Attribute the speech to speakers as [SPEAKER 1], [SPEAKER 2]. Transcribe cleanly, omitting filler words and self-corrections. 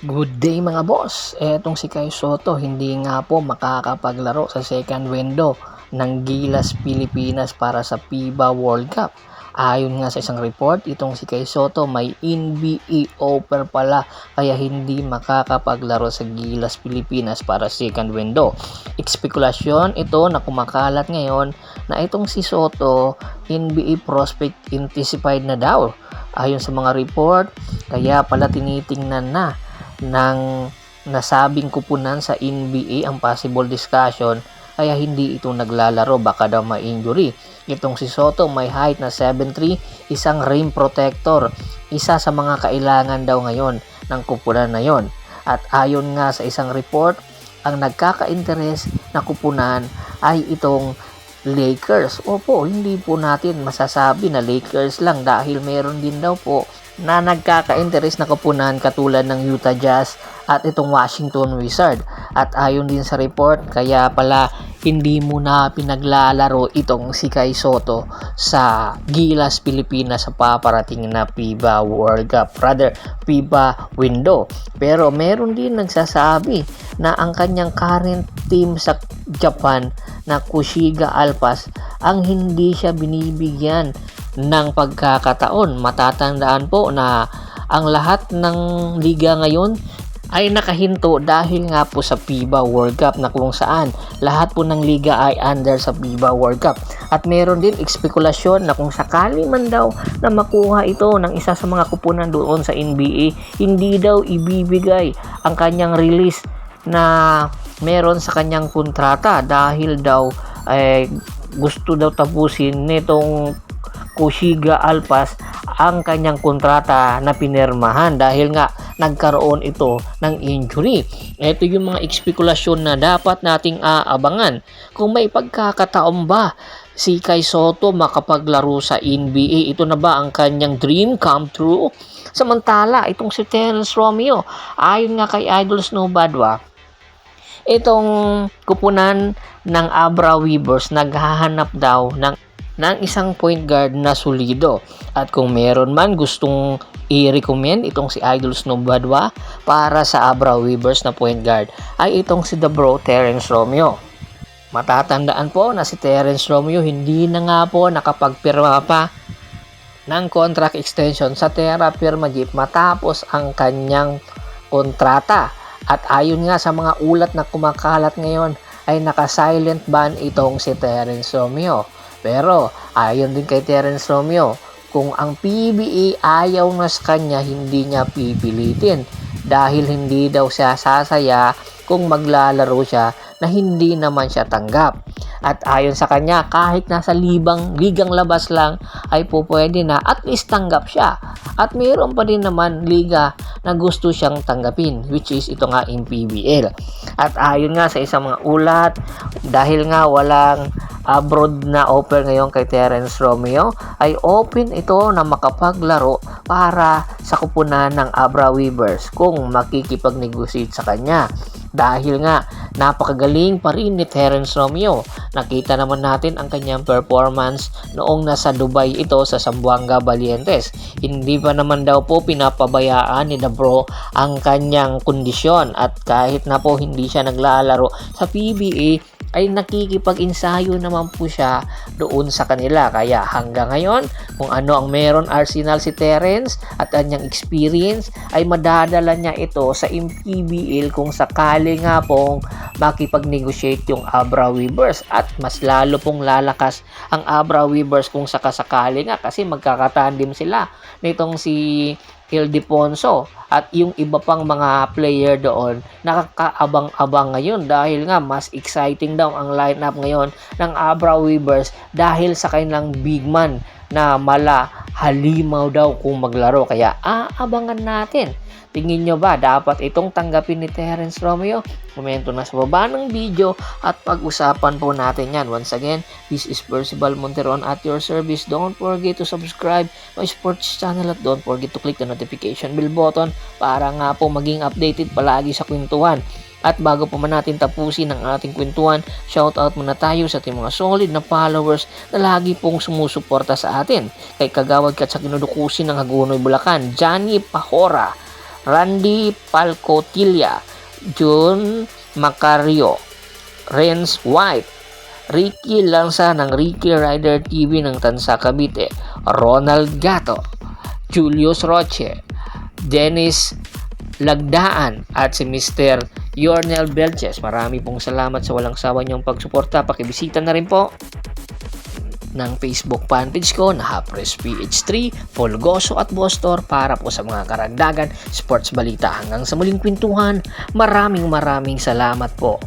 [SPEAKER 1] Good day mga boss! Etong si Kai Sotto hindi nga po makakapaglaro sa second window ng Gilas Pilipinas para sa FIBA World Cup. Ayon nga sa isang report, itong si Kai Sotto may NBA offer pala kaya hindi makakapaglaro sa Gilas Pilipinas para second window. Ekspekulasyon ito na kumakalat ngayon na itong si Sotto NBA prospect intensified na daw. Ayon sa mga report, kaya pala tinitingnan na ng nasabing kupunan sa NBA ang possible discussion kaya hindi ito naglalaro, baka daw ma-injury. Itong si Sotto may height na 7'3", isang rim protector, isa sa mga kailangan daw ngayon ng kupunan na yon. At ayon nga sa isang report, ang nagkaka-interes na kupunan ay itong Lakers. Opo, hindi po natin masasabi na Lakers lang dahil meron din daw po na nagkaka-interes na kupunan katulad ng Utah Jazz at itong Washington Wizards. At ayon din sa report, kaya pala hindi muna pinaglalaro itong si Kai Sotto sa Gilas Pilipinas sa paparating na FIBA World Cup, rather FIBA window. Pero meron din nagsasabi na ang kanyang current team sa Japan na Kushiga Alpas ang hindi siya binibigyan ng pagkakataon. Matatandaan po na ang lahat ng liga ngayon ay nakahinto dahil nga po sa FIBA World Cup na kung saan lahat po ng liga ay under sa FIBA World Cup. At meron din ekspekulasyon na kung sakali man daw na makuha ito ng isa sa mga kupunan doon sa NBA, hindi daw ibibigay ang kanyang release na meron sa kanyang kontrata dahil daw gusto daw tapusin nitong Kushiga Alpas ang kanyang kontrata na pinirmahan dahil nga nagkaroon ito ng injury. Ito yung mga ekspekulasyon na dapat nating aabangan. Kung may pagkakataon ba si Kai Sotto makapaglaro sa NBA, ito na ba ang kanyang dream come true? Samantala, itong si Terence Romeo, ayon nga kay Idol Snow Badwa, itong kupunan ng Abra Weavers naghahanap daw ng isang point guard na solido. At kung meron man gustong i-recommend itong si Idol Snow Badwa para sa Abra Weavers na point guard, ay itong si The Bro Terence Romeo. Matatandaan po na si Terence Romeo hindi na nga po nakapagpirma pa ng contract extension sa Terra Firma Jeep matapos ang kanyang kontrata. At ayon nga sa mga ulat na kumakalat ngayon ay naka-silent ban itong si Terence Romeo. Pero ayon din kay Terence Romeo, kung ang PBA ayaw na sa kanya, hindi niya pipilitin dahil hindi daw siya sasaya kung maglalaro siya na hindi naman siya tanggap. At ayon sa kanya, kahit nasa ligang labas lang ay po pwede na at least tanggap siya. At mayroon pa din naman liga na gusto siyang tanggapin, which is ito nga in PBL. At ayon nga sa isang mga ulat, dahil nga walang abroad na offer ngayon kay Terence Romeo, ay open ito na makapaglaro para sa kupunan ng Abra Weavers kung makikipag-negotiate sa kanya. Dahil nga napakagaling pa rin ni Terence Romeo. Nakita naman natin ang kanyang performance noong nasa Dubai ito sa Zamboanga Valientes. Hindi pa naman daw po pinapabayaan ni The Bro ang kanyang kondisyon, at kahit na po hindi siya naglalaro sa PBA ay nakikipag-ensayo naman po siya doon sa kanila. Kaya hanggang ngayon, kung ano ang meron arsenal si Terence at kanyang experience, ay madadala niya ito sa PBL kung sakali nga pong makipag-negotiate yung Abra Weavers. At mas lalo pong lalakas ang Abra Weavers kung sakasakali nga, kasi magkakatandim sila nitong si Ildefonso at yung iba pang mga player doon. Nakakaabang-abang ngayon dahil nga mas exciting daw ang lineup ngayon ng Abra Weavers dahil sa kanilang big man na Mala Halimaw daw kung maglaro. Kaya aabangan natin. Tingin nyo ba dapat itong tanggapin ni Terence Romeo? Komento na sa baba ng video at pag-usapan po natin yan. Once again, this is Percival Monteron at your service. Don't forget to subscribe my sports channel at don't forget to click the notification bell button para nga po maging updated palagi sa kwentuhan. At bago pa man natin tapusin ang ating kwentuhan, shoutout muna tayo sa ating mga solid na followers na lagi pong sumusuporta sa atin. Kay Kagawad Katsa Kinudukusin ng Hagunoy, Bulacan, Johnny Pahora, Randy Palcotilla, June Macario, Renz White, Ricky Lanza ng Ricky Rider TV ng Tansa Cavite, Ronald Gato, Julius Roche, Dennis Lagdaan at si Mr. Yornel Belches. Marami pong salamat sa walang sawa niyong pagsuporta. Pakibisita na rin po ng Facebook fanpage ko na Hapres PH3, Folgoso at Bostor para po sa mga karagdagan sports balita. Hanggang sa muling kwentuhan, maraming salamat po.